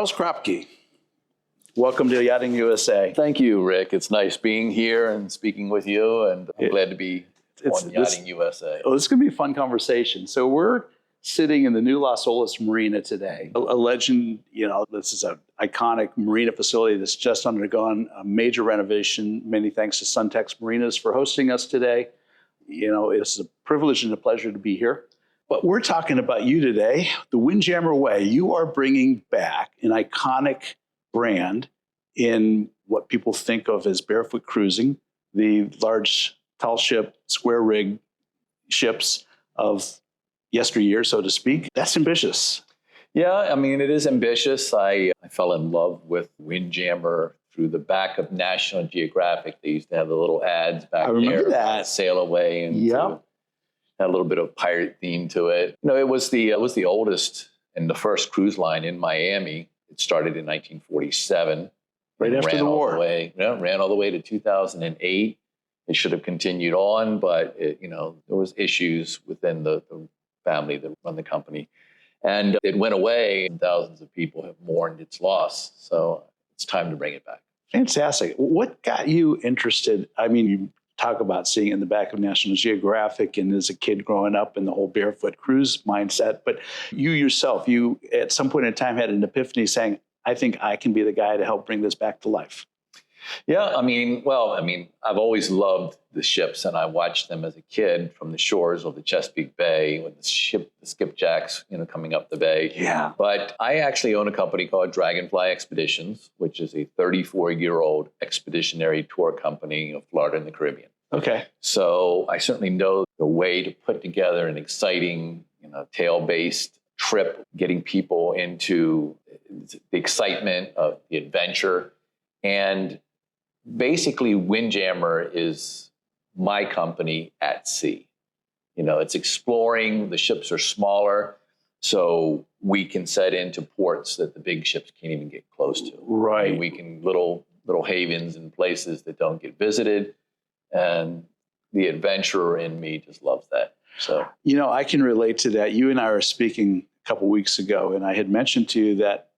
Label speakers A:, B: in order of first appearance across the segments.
A: Charles Kropke, welcome to Yachting USA.
B: Thank you, Rick. It's nice being here and speaking with you, and I'm glad to be on Yachting USA.
A: Oh, this is going to be a fun conversation. So we're sitting in the new Las Olas Marina today. A legend, this is an iconic marina facility that's just undergone a major renovation. Many thanks to Suntex Marinas for hosting us today. It's a privilege and a pleasure to be here. But we're talking about you today, the Windjammer Way. You are bringing back an iconic brand in what people think of as barefoot cruising, the large, tall ship, square rig ships of yesteryear, so to speak. That's ambitious.
B: Yeah, I mean, it is ambitious. I fell in love with Windjammer through the back of National Geographic. They used to have the little ads back there.
A: I remember that.
B: Sail away and had a little bit of pirate theme to it. It was the oldest and the first cruise line in Miami. It started in 1947.
A: Right after the war.
B: Ran all the way to 2008. It should have continued on, but there was issues within the family that run the company. And it went away, and thousands of people have mourned its loss. So it's time to bring it back.
A: Fantastic. What got you interested? I mean, you talk about seeing it in the back of National Geographic and as a kid growing up in the whole barefoot cruise mindset. But you yourself, at some point in time had an epiphany saying, I think I can be the guy to help bring this back to life.
B: Yeah, I've always loved the ships, and I watched them as a kid from the shores of the Chesapeake Bay with the skipjacks, coming up the bay.
A: Yeah.
B: But I actually own a company called Dragonfly Expeditions, which is a 34-year-old expeditionary tour company of Florida and the Caribbean.
A: Okay.
B: So I certainly know the way to put together an exciting, tail-based trip, getting people into the excitement of the adventure. And basically, Windjammer is my company at sea. It's exploring. The ships are smaller, so we can set into ports that the big ships can't even get close to.
A: Right.
B: We can little havens and places that don't get visited, and the adventurer in me just loves that. So
A: I can relate to that. You and I were speaking a couple weeks ago, and I had mentioned to you that,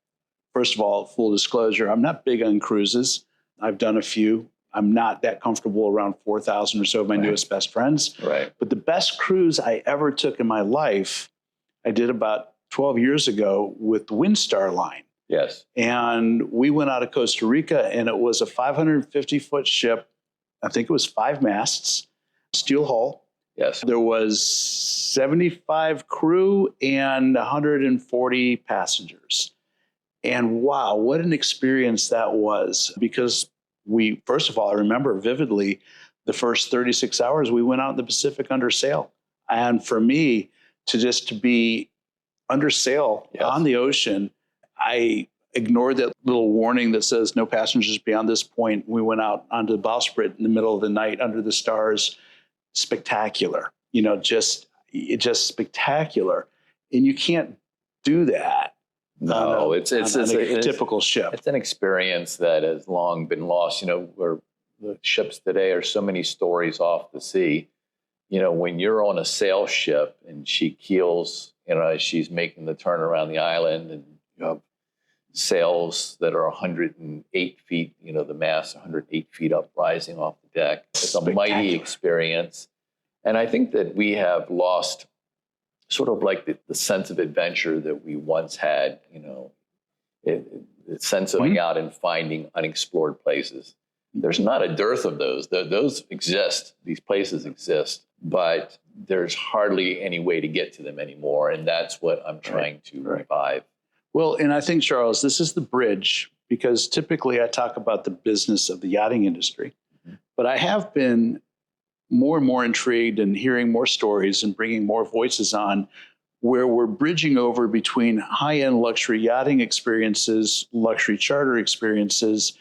A: first of all, full disclosure, I'm not big on cruises. I've done a few. I'm not that comfortable around 4,000 or so of my newest best friends.
B: Right.
A: But the best cruise I ever took in my life, I did about 12 years ago with the Windstar line.
B: Yes.
A: And we went out of Costa Rica, and it was a 550-foot ship. I think it was 5 masts, steel hull.
B: Yes.
A: There was 75 crew and 140 passengers. And wow, what an experience that was. Because first of all, I remember vividly the first 36 hours we went out in the Pacific under sail. And for me, to be under sail on the ocean, I ignored that little warning that says no passengers beyond this point. We went out onto the bowsprit in the middle of the night under the stars. Spectacular, just spectacular. And you can't do that.
B: No, it's a
A: typical ship.
B: It's an experience that has long been lost. Where the ships today are so many stories off the sea. When you're on a sail ship and she keels, as she's making the turn around the island, and you have sails that are 108 feet, the mast 108 feet up, rising off the deck. It's a mighty experience. And I think that we have lost sort of like the sense of adventure that we once had, the sense of going out and finding unexplored places. There's not a dearth of those. Those exist. These places exist, but there's hardly any way to get to them anymore. And that's what I'm trying to revive.
A: Well, and I think, Charles, this is the bridge, because typically I talk about the business of the yachting industry, but I have been more and more intrigued in hearing more stories and bringing more voices on where we're bridging over between high-end luxury yachting experiences, luxury charter experiences,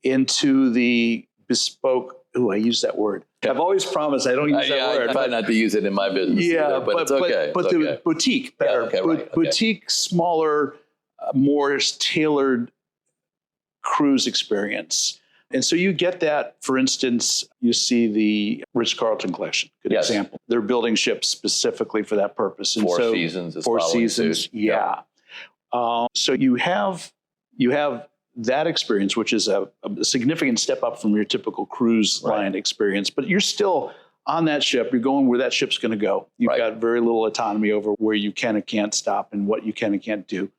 A: into the bespoke, I use that word. I've always promised I don't use that word.
B: I try not to use it in my business either, but it's okay.
A: But the boutique, better. Boutique, smaller, more tailored cruise experience. And so you get that, for instance, you see the Ritz-Carlton collection, good example. They're building ships specifically for that purpose. And
B: Four Seasons is
A: Four
B: following
A: Seasons,
B: suit.
A: So you have you have that experience, which is a significant step up from your typical cruise line experience, but you're still on that ship. You're going where that ship's going to go. You've got very little autonomy over where you can and can't stop and what you can and can't do.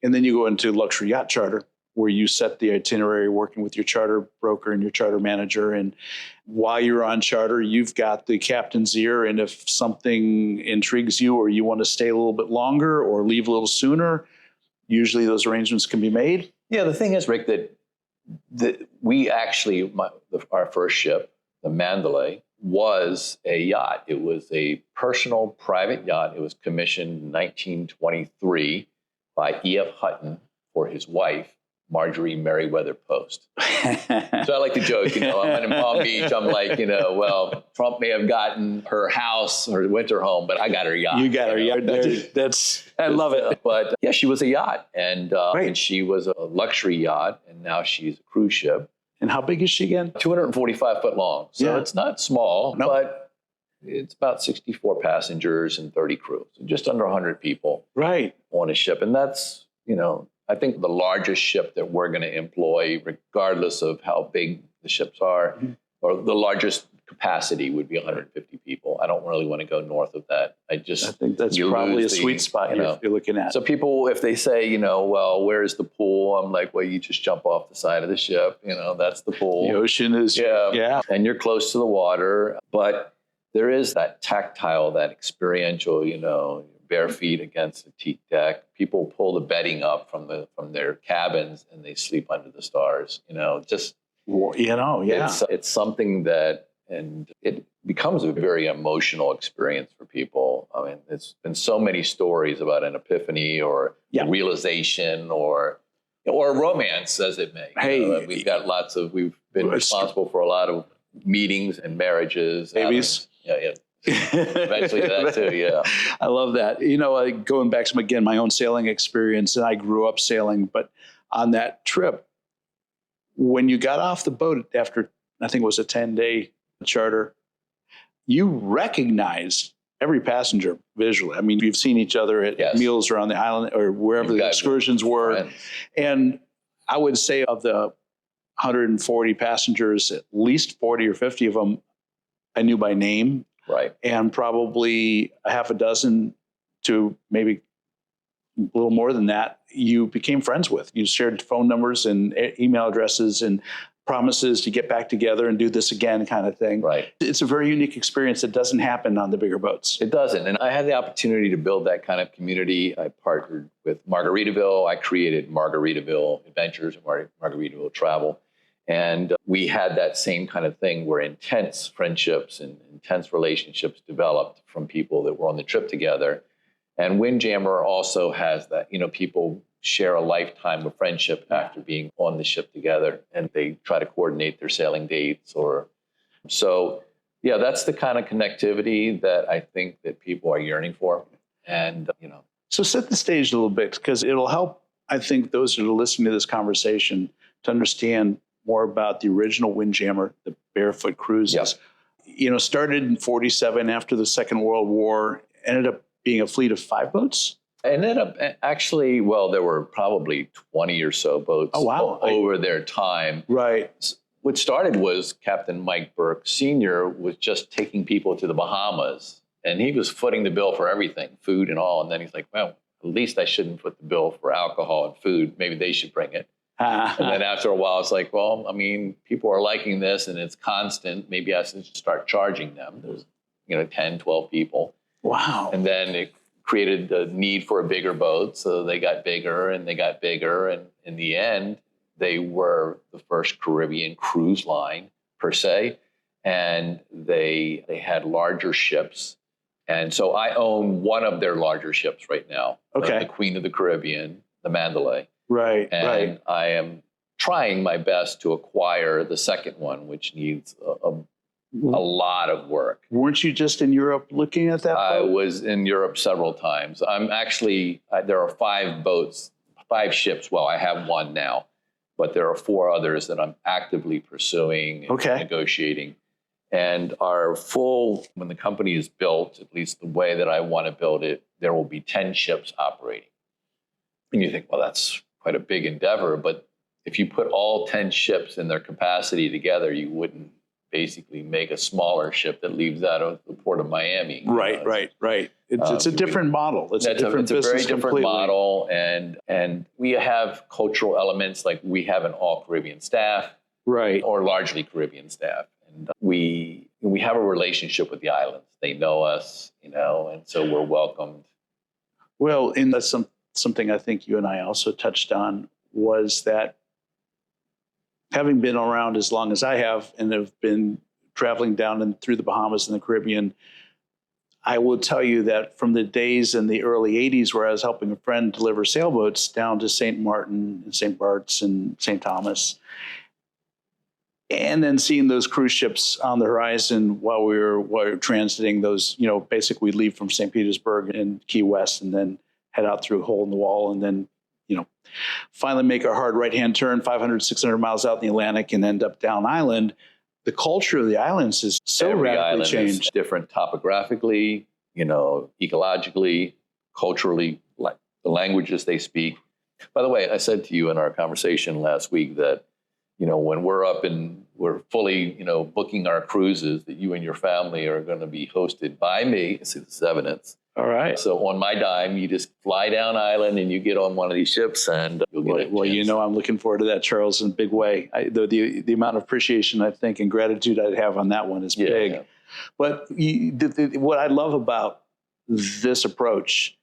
A: And then you go into luxury yacht charter, where you set the itinerary working with your charter broker and your charter manager. And while you're on charter, you've got the captain's ear. And if something intrigues you or you want to stay a little bit longer or leave a little sooner, usually those arrangements can be made.
B: Yeah, the thing is, Rick, that we actually, our first ship, the Mandalay, was a yacht. It was a personal private yacht. It was commissioned in 1923 by E.F. Hutton for his wife, Marjorie Merriweather Post. So I like to joke, I'm in Palm Beach. I'm like, well, Trump may have gotten her house, her winter home, but I got her yacht.
A: You got her yacht. I love it.
B: But yeah, she was a yacht, and she was a luxury yacht, and now she's a cruise ship.
A: And how big is she again?
B: 245 foot long. So it's not small, but it's about 64 passengers and 30 crew. So just under 100 people on a ship. And that's, I think the largest ship that we're going to employ, regardless of how big the ships are, or the largest capacity would be 150 people. I don't really want to go north of that. I
A: think that's probably a sweet spot you're looking at.
B: So people, if they say, well, where's the pool? I'm like, well, you just jump off the side of the ship. That's the pool.
A: The ocean is,
B: and you're close to the water. But there is that tactile, that experiential, bare feet against the teak deck. People pull the bedding up from their cabins and they sleep under the stars. It's something that, and it becomes a very emotional experience for people. I mean, it's been so many stories about an epiphany or a realization or romance, as it may. We've been responsible for a lot of meetings and marriages.
A: Babies.
B: Eventually that too,
A: I love that. Going back to, again, my own sailing experience, and I grew up sailing, but on that trip, when you got off the boat after, I think it was a 10-day charter, you recognize every passenger visually. I mean, you've seen each other at meals around the island or wherever the excursions were. Friends. And I would say of the 140 passengers, at least 40 or 50 of them I knew by name.
B: Right.
A: And probably a half a dozen to maybe a little more than that, you became friends with. You shared phone numbers and email addresses and promises to get back together and do this again kind of thing.
B: Right.
A: It's a very unique experience that doesn't happen on the bigger boats.
B: It doesn't. And I had the opportunity to build that kind of community. I partnered with Margaritaville. I created Margaritaville Adventures and Margaritaville Travel. And we had that same kind of thing where intense friendships and intense relationships developed from people that were on the trip together. And Windjammer also has that, people share a lifetime of friendship after being on the ship together, and they try to coordinate their sailing dates that's the kind of connectivity that I think that people are yearning for. And,
A: So set the stage a little bit, because it'll help, I think, those that are listening to this conversation to understand more about the original Windjammer, the Barefoot cruises. Started in 1947 after the Second World War, ended up being a fleet of 5 boats.
B: Ended up actually, there were probably 20 or so boats over their time.
A: Right.
B: What started was Captain Mike Burke Sr. was just taking people to the Bahamas, and he was footing the bill for everything, food and all. And then he's like, well, at least I shouldn't foot the bill for alcohol and food. Maybe they should bring it. And then after a while, it's like, well, I mean, people are liking this and it's constant. Maybe I should start charging them. There's, 10, 12 people.
A: Wow.
B: And then it created the need for a bigger boat. So they got bigger and they got bigger. And in the end, they were the first Caribbean cruise line per se. And they had larger ships. And so I own one of their larger ships right now. The Queen of the Caribbean, the Mandalay.
A: Right.
B: And I am trying my best to acquire the second one, which needs a lot of work.
A: Weren't you just in Europe looking at that boat?
B: I was in Europe several times. I'm actually, there are 5 boats, 5 ships. Well, I have one now, but there are 4 others that I'm actively pursuing and negotiating. And when the company is built, at least the way that I want to build it, there will be 10 ships operating. And you think, well, that's quite a big endeavor. But if you put all 10 ships in their capacity together, you wouldn't basically make a smaller ship that leaves out of the port of Miami.
A: Right. It's a different model. It's a different business,
B: very different
A: completely.
B: model, and we have cultural elements, like we have an all Caribbean staff,
A: right,
B: or largely Caribbean staff, and we have a relationship with the islands. They know us, and so we're welcomed.
A: Well, and that's something I think you and I also touched on, was that having been around as long as I have and have been traveling down and through the Bahamas and the Caribbean, I will tell you that from the days in the early 80s where I was helping a friend deliver sailboats down to St. Martin and St. Bart's and St. Thomas, and then seeing those cruise ships on the horizon while we were transiting those, basically we'd leave from St. Petersburg and Key West and then head out through a hole in the wall and then, finally make our hard right-hand turn 500, 600 miles out in the Atlantic and end up down island. The culture of the islands is so radically changed.
B: Is different topographically, ecologically, culturally, like the languages they speak. By the way, I said to you in our conversation last week that, when we're up and we're fully, booking our cruises, that you and your family are going to be hosted by me. See, this is evidence.
A: All right.
B: So on my dime, you just fly down island and you get on one of these ships and you'll get it.
A: Well, I'm looking forward to that, Charles, in a big way. The amount of appreciation, I think, and gratitude I'd have on that one is big. Yeah. But what I love about this approach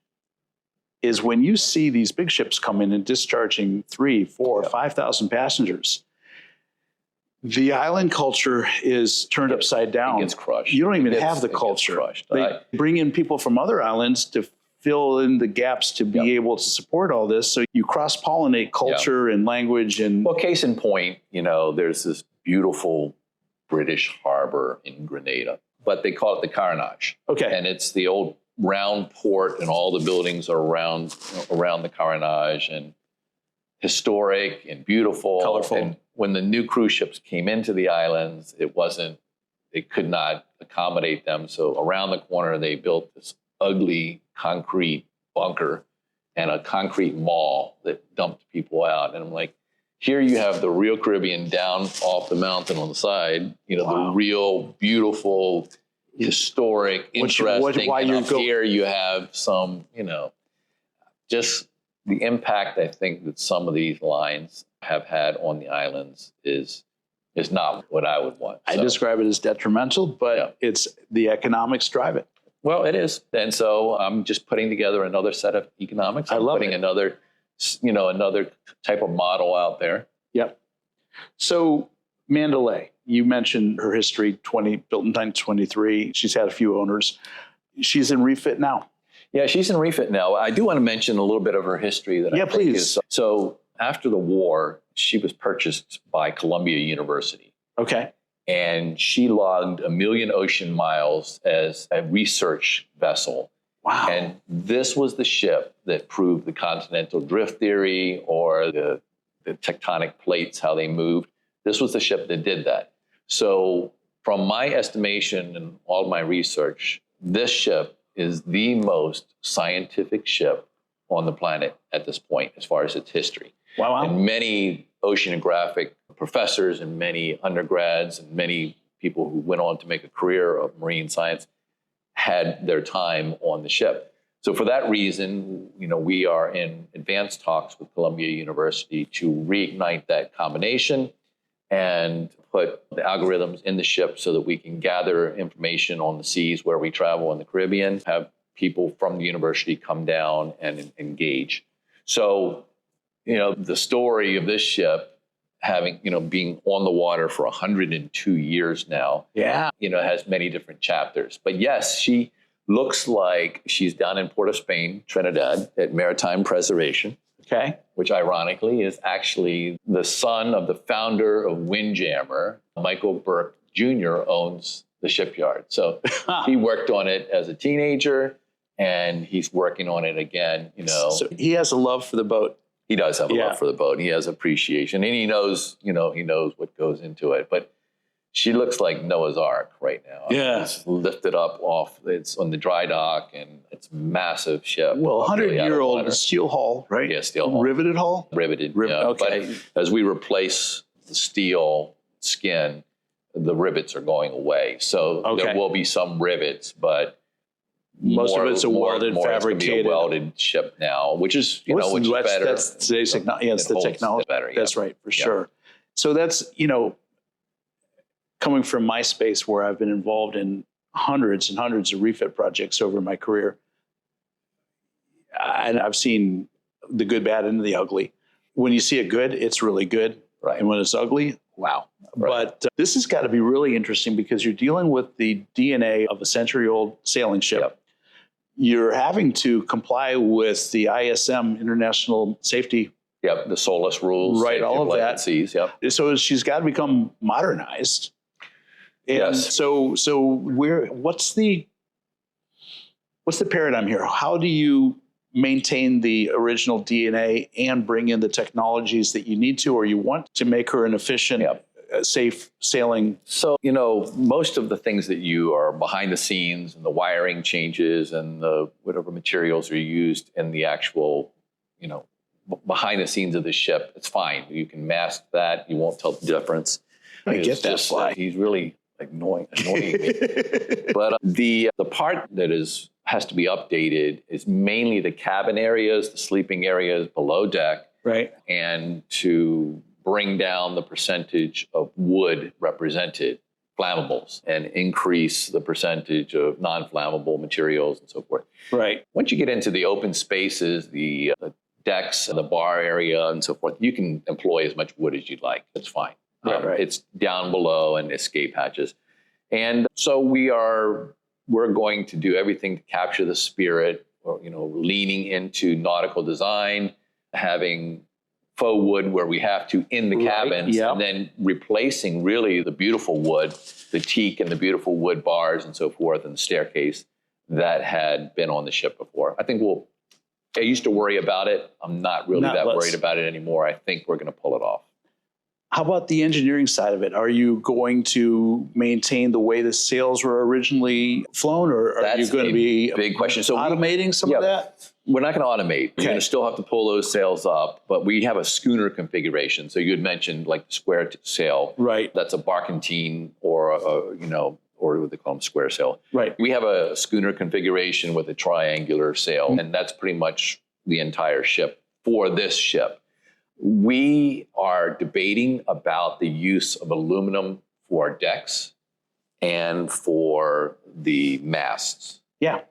A: is when you see these big ships come in and discharging 3,000, 4,000, 5,000 passengers, the island culture is turned upside down.
B: It gets crushed.
A: You don't even have the culture. They bring in people from other islands to fill in the gaps to be able to support all this. So you cross-pollinate culture and language. And
B: well, case in point, there's this beautiful British harbor in Grenada, but they call it the Carnage.
A: Okay.
B: And it's the old round port, and all the buildings are around the Carnage, and historic and beautiful.
A: Colorful.
B: And when the new cruise ships came into the islands, they could not accommodate them. So around the corner, they built this ugly concrete bunker and a concrete mall that dumped people out. And I'm like, here you have the real Caribbean down off the mountain on the side, the real beautiful, historic, interesting. Here you have some, just the impact I think that some of these lines have had on the islands is not what I would want.
A: I describe it as detrimental, but it's the economics drive it.
B: Well, it is. And so I'm just putting together another set of economics. I'm putting another type of model out there.
A: Yep. So Mandalay, you mentioned her history, built in 1923. She's had a few owners. She's in refit now.
B: Yeah, she's in refit now. I do want to mention a little bit of her history that I think is. So after the war, she was purchased by Columbia University.
A: Okay.
B: And she logged 1 million ocean miles as a research vessel.
A: Wow.
B: And this was the ship that proved the continental drift theory, or the tectonic plates, how they moved. This was the ship that did that. So from my estimation and all my research, this ship is the most scientific ship on the planet at this point, as far as its history.
A: Wow.
B: And many oceanographic professors and many undergrads and many people who went on to make a career of marine science had their time on the ship. So for that reason, we are in advanced talks with Columbia University to reignite that combination and put the algorithms in the ship so that we can gather information on the seas where we travel in the Caribbean, have people from the university come down and engage. So, the story of this ship having, being on the water for 102 years now, has many different chapters. But yes, she looks like she's down in Port of Spain, Trinidad, at Maritime Preservation.
A: Okay.
B: Which ironically is actually the son of the founder of Windjammer. Michael Burke Jr. owns the shipyard. So he worked on it as a teenager, and he's working on it again,
A: So he has a love for the boat.
B: He does have a love for the boat. He has appreciation, and he knows what goes into it. But she looks like Noah's Ark right now.
A: Yeah.
B: It's lifted up off, it's on the dry dock, and it's a massive ship.
A: Well,
B: really out of
A: 100-year-old
B: water.
A: steel hull, right?
B: Yeah, steel hull.
A: Riveted hull?
B: Riveted. Yeah.
A: Okay.
B: But as we replace the steel skin, the rivets are going away. So there will be some rivets, but
A: most of it's a welded,
B: more
A: fabricated.
B: It's gonna be a welded ship now, which is, which is better.
A: That's today's technology. Yeah, it's the technology.
B: Better, yeah.
A: That's right, for sure. So that's, coming from my space where I've been involved in hundreds and hundreds of refit projects over my career. And I've seen the good, bad, and the ugly. When you see it good, it's really good.
B: Right.
A: And when it's ugly, wow.
B: Right.
A: But this has got to be really interesting because you're dealing with the DNA of a century-old sailing ship.
B: Yep.
A: You're having to comply with the ISM International Safety.
B: Yep, the SOLAS rules.
A: Right, all of that.
B: Seas, yep.
A: So she's got to become modernized. And
B: yes.
A: So what's the paradigm here? How do you maintain the original DNA and bring in the technologies that you need to, or you want to make her an efficient, safe sailing?
B: So, most of the things that you are behind the scenes and the wiring changes and the whatever materials are used in the actual, behind the scenes of the ship, it's fine. You can mask that. You won't tell the difference.
A: I get that fly.
B: He's really annoying me. But the part that has to be updated is mainly the cabin areas, the sleeping areas below deck.
A: Right.
B: And to bring down the percentage of wood represented, flammables, and increase the percentage of non-flammable materials and so forth.
A: Right.
B: Once you get into the open spaces, the decks and the bar area and so forth, you can employ as much wood as you'd like. That's fine.
A: Right.
B: It's down below and escape hatches. And so we're going to do everything to capture the spirit, leaning into nautical design, having faux wood where we have to in the cabins, and then replacing really the beautiful wood, the teak and the beautiful wood bars and so forth, and the staircase that had been on the ship before. I used to worry about it. I'm not really worried about it anymore. I think we're going to pull it off.
A: How about the engineering side of it? Are you going to maintain the way the sails were originally flown, or are you going to be
B: big question? So
A: automating some of that?
B: We're not going to automate. You're going to still have to pull those sails up, but we have a schooner configuration. So you had mentioned like the square sail.
A: Right.
B: That's a barkentine or or what they call them, square sail.
A: Right.
B: We have a schooner configuration with a triangular sail, and that's pretty much the entire ship for this ship. We are debating about the use of aluminum for decks and for the masts.
A: Yeah.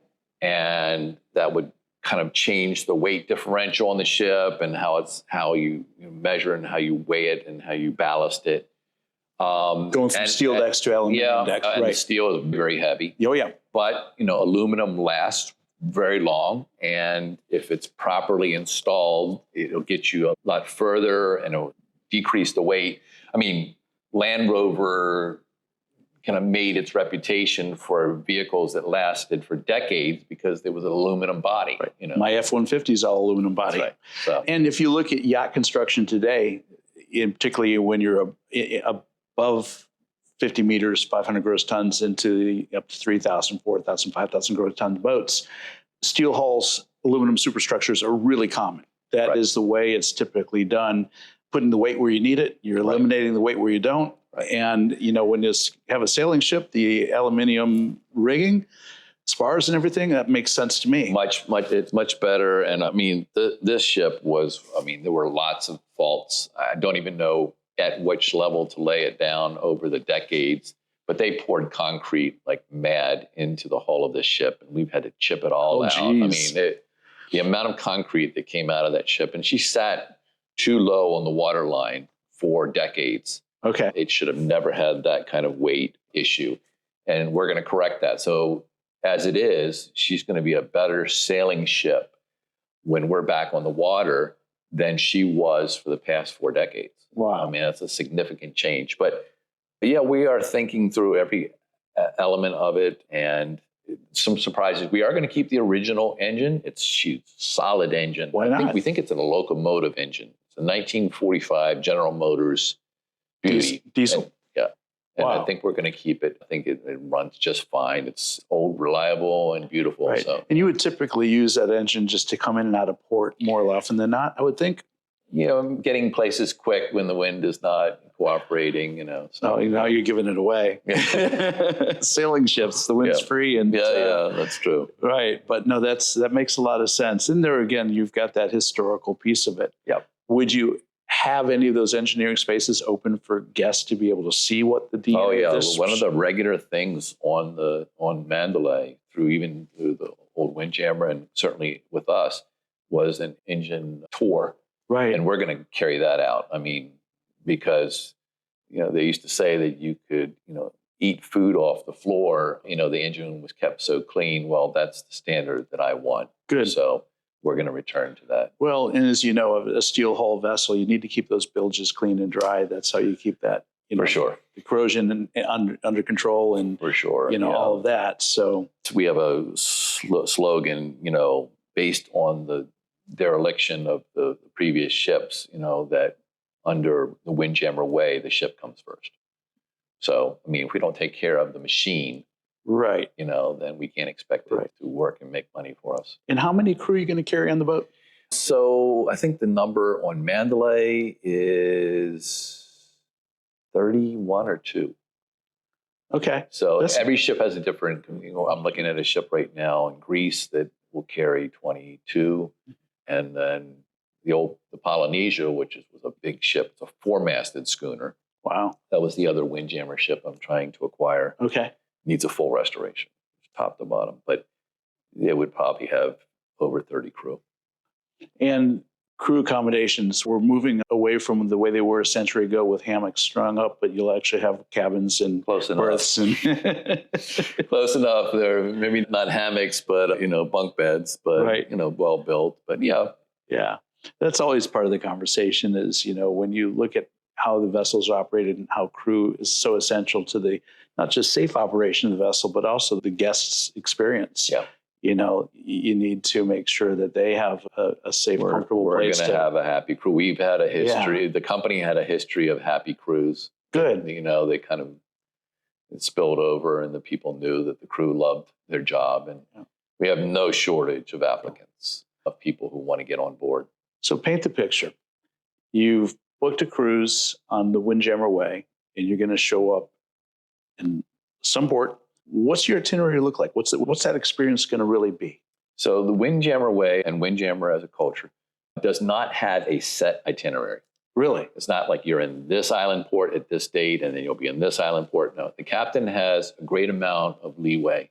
B: And that would kind of change the weight differential on the ship and how you measure and how you weigh it and how you ballast it.
A: Going from steel decks to aluminum decks.
B: And the steel is very heavy.
A: Oh, yeah.
B: But, aluminum lasts very long, and if it's properly installed, it'll get you a lot further and it'll decrease the weight. I mean, Land Rover kind of made its reputation for vehicles that lasted for decades because there was an aluminum body.
A: Right. My F-150 is all aluminum body.
B: That's right. So.
A: And if you look at yacht construction today, particularly when you're above 50 meters, 500 gross tons into up to 3,000, 4,000, 5,000 gross ton boats, steel hulls, aluminum superstructures are really common. That is the way it's typically done. Putting the weight where you need it, you're eliminating the weight where you don't. Right. And, when you have a sailing ship, the aluminum rigging, spars and everything, that makes sense to me.
B: It's much better. And I mean, this ship there were lots of faults. I don't even know at which level to lay it down over the decades, but they poured concrete like mad into the hull of this ship, and we've had to chip it all out.
A: Geez.
B: I mean, the amount of concrete that came out of that ship, and she sat too low on the water line for decades.
A: Okay.
B: It should have never had that kind of weight issue, and we're going to correct that. So as it is, she's going to be a better sailing ship when we're back on the water than she was for the past 4 decades.
A: Wow.
B: I mean, that's a significant change. But yeah, we are thinking through every element of it, and some surprises. We are going to keep the original engine. It's a solid engine.
A: Why not?
B: We think it's a locomotive engine. It's a 1945 General Motors Beauty.
A: Diesel.
B: And, yeah. And
A: Wow.
B: I think we're going to keep it. I think it runs just fine. It's old, reliable, and beautiful.
A: Right.
B: So,
A: And you would typically use that engine just to come in and out of port more often than not, I would think.
B: getting places quick when the wind is not cooperating, So,
A: Oh, now you're giving it away. Sailing ships, the wind's free. And
B: that's true.
A: right. But no, that makes a lot of sense. And there again, you've got that historical piece of it.
B: Yep.
A: Would you have any of those engineering spaces open for guests to be able to see what the DNA
B: Oh yeah,
A: of this?
B: one of the regular things on Mandalay through the old Windjammer and certainly with us was an engine tour,
A: Right.
B: and we're going to carry that out. I mean, because they used to say that you could eat food off the floor. The engine was kept so clean. Well, that's the standard that I want.
A: Good.
B: So we're going to return to that.
A: Well, and as you know, a steel hull vessel, you need to keep those bilges clean and dry. That's how you keep that,
B: For sure.
A: the corrosion under control and,
B: For sure.
A: all of that. So
B: we have a slogan, based on the dereliction of the previous ships, that under the Windjammer Way, the ship comes first. So, I mean, if we don't take care of the machine,
A: right.
B: then we can't expect it to work and make money for us.
A: And how many crew are you going to carry on the boat?
B: So I think the number on Mandalay is 31 or 2.
A: Okay.
B: So every ship has a different, I'm looking at a ship right now in Greece that will carry 22. And then the Polynesia, which was a big ship, it's a 4-masted schooner.
A: Wow.
B: That was the other Windjammer ship I'm trying to acquire.
A: Okay.
B: Needs a full restoration, top to bottom. But it would probably have over 30 crew.
A: And crew accommodations, we're moving away from the way they were a century ago with hammocks strung up, but you'll actually have cabins and
B: Close enough.
A: berths. And
B: Close enough. They're maybe not hammocks, but, bunk beds, but,
A: Right.
B: Well built. But yeah.
A: Yeah. That's always part of the conversation is, when you look at how the vessels are operated and how crew is so essential to the, not just safe operation of the vessel, but also the guest's experience.
B: Yeah.
A: You need to make sure that they have a safe, comfortable place.
B: We're going to have a happy crew. We've had a history. The company had a history of happy crews.
A: Good.
B: They kind of spilled over, and the people knew that the crew loved their job. And we have no shortage of applicants, of people who want to get on board.
A: So paint the picture. You've booked a cruise on the Windjammer Way, and you're going to show up in some port. What's your itinerary look like? What's that experience going to really be?
B: So the Windjammer Way and Windjammer as a culture does not have a set itinerary.
A: Really?
B: It's not like you're in this island port at this date and then you'll be in this island port. No, the captain has a great amount of leeway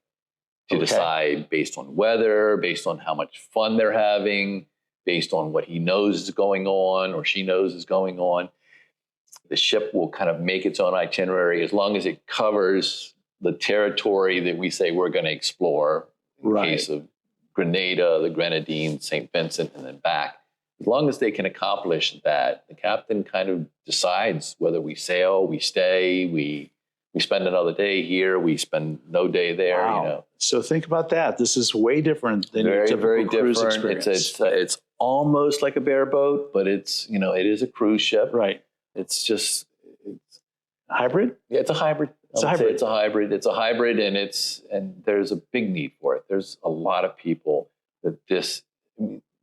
B: to decide based on weather, based on how much fun they're having, based on what he knows is going on or she knows is going on. The ship will kind of make its own itinerary as long as it covers the territory that we say we're going to explore. In the case of Grenada, the Grenadines, St. Vincent, and then back. As long as they can accomplish that, the captain kind of decides whether we sail, we stay, we spend another day here, we spend no day there.
A: Wow. So think about that. This is way different than your typical
B: very
A: cruise
B: different.
A: experience.
B: It's almost like a bareboat, but it's it is a cruise ship.
A: Right.
B: It's just
A: hybrid.
B: Yeah, it's a hybrid.
A: It's a hybrid.
B: It's a hybrid. It's a hybrid, and there's a big need for it. There's a lot of people that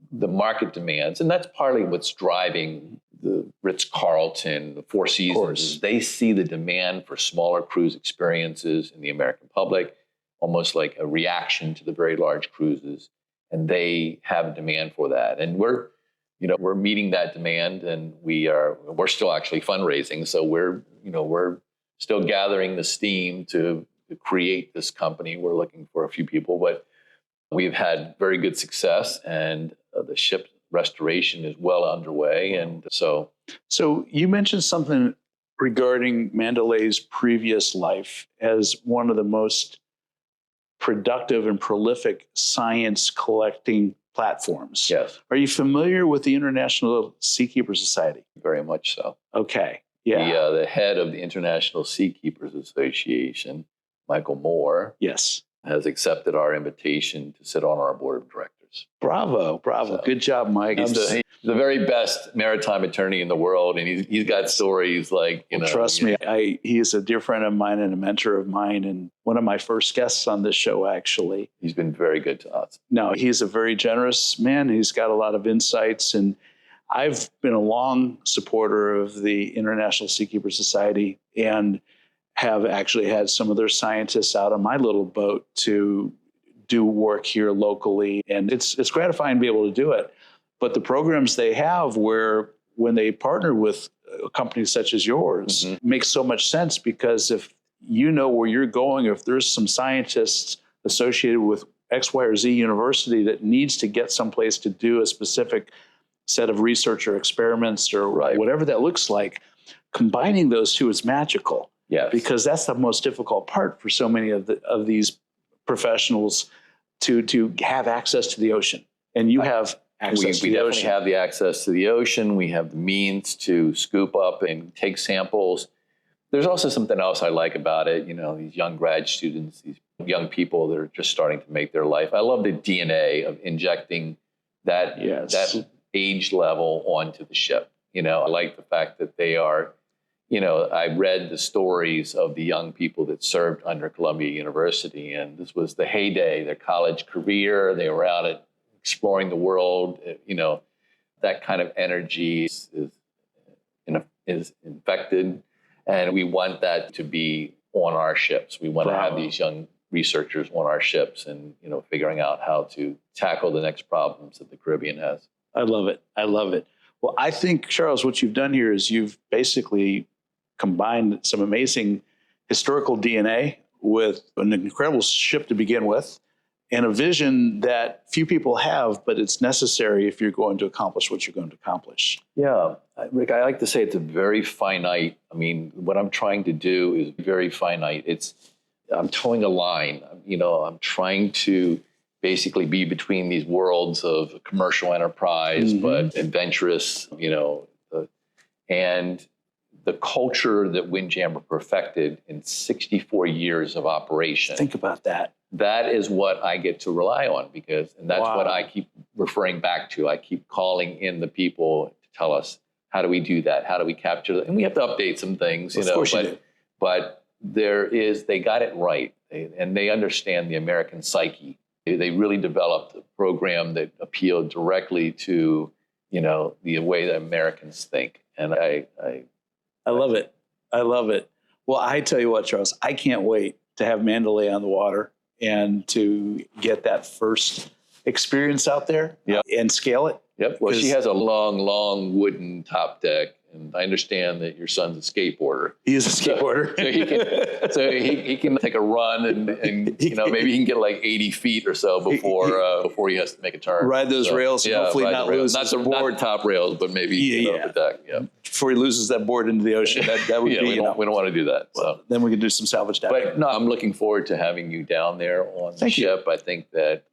B: the market demands, and that's partly what's driving the Ritz-Carlton, the Four Seasons. They see the demand for smaller cruise experiences in the American public, almost like a reaction to the very large cruises, and they have a demand for that. And we're meeting that demand, and we're still actually fundraising. So we're still gathering the steam to create this company. We're looking for a few people, but we've had very good success, and the ship restoration is well underway. And so
A: you mentioned something regarding Mandalay's previous life as one of the most productive and prolific science collecting platforms.
B: Yes.
A: Are you familiar with the International Seakeeper Society?
B: Very much so.
A: Okay. Yeah.
B: The head of the International Seakeepers Association, Michael Moore,
A: yes,
B: has accepted our invitation to sit on our board of directors. passengers.
A: Bravo.
B: So,
A: Good job, Mike.
B: He's the very best maritime attorney in the world, and he's got stories like,
A: Trust me, he's a dear friend of mine and a mentor of mine, and one of my first guests on this show, actually.
B: He's been very good to us.
A: No, he's a very generous man. He's got a lot of insights, and I've been a long supporter of the International Seakeeper Society and have actually had some of their scientists out on my little boat to do work here locally. And it's gratifying to be able to do it. But the programs they have where when they partner with companies such as yours makes so much sense, because if you know where you're going, if there's some scientists associated with X, Y, or Z university that needs to get someplace to do a specific set of research or experiments or whatever that looks like, combining those two is magical.
B: Yes.
A: Because that's the most difficult part for so many of these professionals to have access to the ocean. And you have access to the ocean.
B: We definitely have the access to the ocean. We have the means to scoop up and take samples. There's also something else I like about it. These young grad students, these young people that are just starting to make their life. I love the DNA of injecting that age level onto the ship. I like the fact that they are, I read the stories of the young people that served under Columbia University, and this was the heyday, their college career. They were out exploring the world. That kind of energy is infected, and we want that to be on our ships. We want to have these young researchers on our ships and, figuring out how to tackle the next problems that the Caribbean has.
A: I love it. Well, I think, Charles, what you've done here is you've basically combined some amazing historical DNA with an incredible ship to begin with and a vision that few people have, but it's necessary if you're going to accomplish what you're going to accomplish.
B: Yeah, Rick, I like to say it's a very finite. What I'm trying to do is very finite. I'm towing a line. I'm trying to basically be between these worlds of commercial enterprise, but adventurous, and the culture that Windjammer perfected in 64 years of operation.
A: Think about that.
B: That is what I get to rely on and that's what I keep referring back to. I keep calling in the people to tell us, how do we do that? How do we capture that? And we have to update some things, but they got it right. And they understand the American psyche. They really developed a program that appealed directly to, the way that Americans think. And I
A: love it. Well, I tell you what, Charles, I can't wait to have Mandalay on the water and to get that first experience out there and scale it.
B: Yep. Well, she has a long wooden top deck. And I understand that your son's a skateboarder.
A: He is a skateboarder.
B: So he can take a run and maybe he can get like 80 feet or so before he has to make a turn.
A: Ride those rails and hopefully not lose his board.
B: Not the top rails, but maybe the deck. Yeah.
A: Before he loses that board into the ocean. That would be,
B: we don't want to do that.
A: Well, then we can do some salvage diving.
B: But no, I'm looking forward to having you down there on the ship. I think that,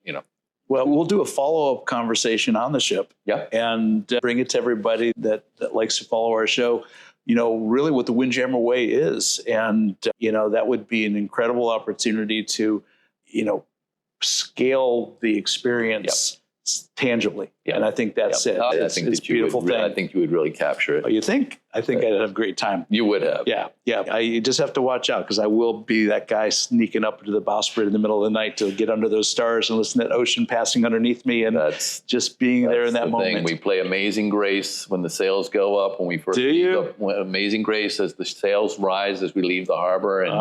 A: Well, we'll do a follow-up conversation on the ship and bring it to everybody that likes to follow our show, really what the Windjammer Way is. And, that would be an incredible opportunity to, scale the experience tangibly. And I think that's it. It's a beautiful thing.
B: I think you would really capture it.
A: Oh, you think? I think I'd have a great time.
B: You would have.
A: Yeah. You just have to watch out because I will be that guy sneaking up into the bowsprit in the middle of the night to get under those stars and listen to that ocean passing underneath me and just being there in that moment.
B: We play Amazing Grace when the sails go up. When we first Amazing Grace as the sails rise as we leave the harbor, and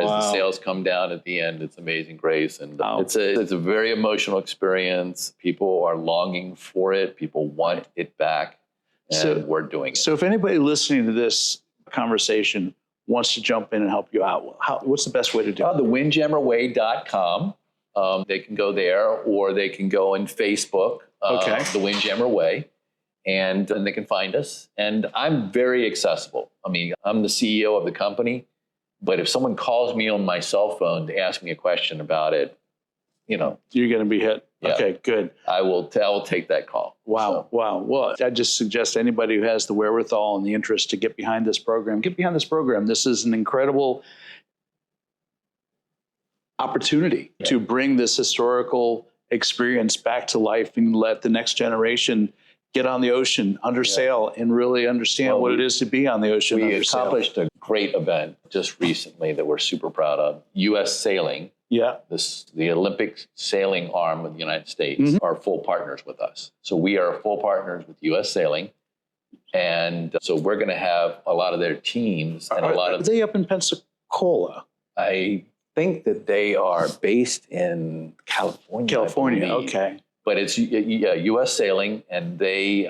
B: as the sails come down at the end, it's Amazing Grace, and it's a very emotional experience. People are longing for it. People want it back. And we're doing it.
A: So if anybody listening to this conversation wants to jump in and help you out, what's the best way to do it?
B: The windjammerway.com. They can go there, or they can go on Facebook, The Windjammer Way, and they can find us. And I'm very accessible. I'm the CEO of the company, but if someone calls me on my cell phone to ask me a question about it, you're
A: going to be hit. Yeah. Okay, good.
B: I will take that call.
A: Wow. Well, I just suggest anybody who has the wherewithal and the interest to get behind this program. This is an incredible opportunity to bring this historical experience back to life and let the next generation get on the ocean under sail and really understand what it is to be on the ocean
B: we
A: under sail.
B: accomplished a great event just recently that we're super proud of. U.S. Sailing, the Olympic sailing arm of the United States, are full partners with us. So we are full partners with U.S. Sailing. And so we're going to have a lot of their teams and
A: Are they up in Pensacola?
B: I think that they are based in California.
A: California, okay.
B: But it's U.S. Sailing, and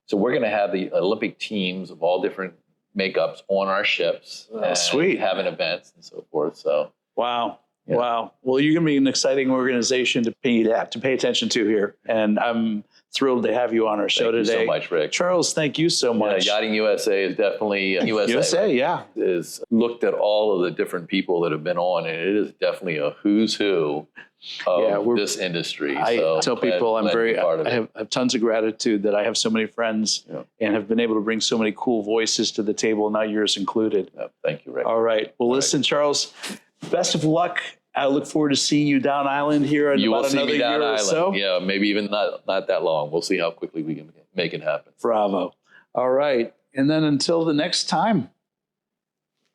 B: so we're going to have the Olympic teams of all different makeups on our ships.
A: Oh, sweet.
B: Having events and so forth. So
A: wow. Yeah. Wow. Well, you're going to be an exciting organization to pay attention to here. And I'm thrilled to have you on our show today.
B: Thank you so much, Rick.
A: Charles, thank you so much.
B: Yachting USA is definitely
A: USA, right?
B: Is looked at all of the different people that have been on, and it is definitely a who's who of this industry.
A: I tell people I have tons of gratitude that I have so many friends and have been able to bring so many cool voices to the table, not yours included.
B: Thank you, Rick.
A: All right. Well, listen, Charles, best of luck. I look forward to seeing you down island here in about another year or so.
B: Yeah, maybe even not that long. We'll see how quickly we can make it happen.
A: Bravo. All right. And then until the next time,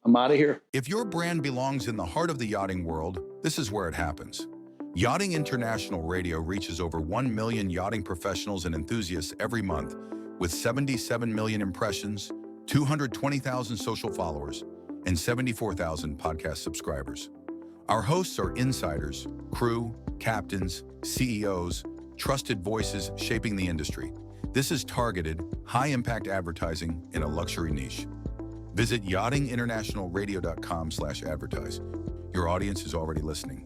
A: I'm out of here.
C: If your brand belongs in the heart of the yachting world, this is where it happens. Yachting International Radio reaches over 1 million yachting professionals and enthusiasts every month with 77 million impressions, 220,000 social followers, and 74,000 podcast subscribers. Our hosts are insiders, crew, captains, CEOs, trusted voices shaping the industry. This is targeted, high-impact advertising in a luxury niche. Visit yachtinginternationalradio.com/advertise. Your audience is already listening.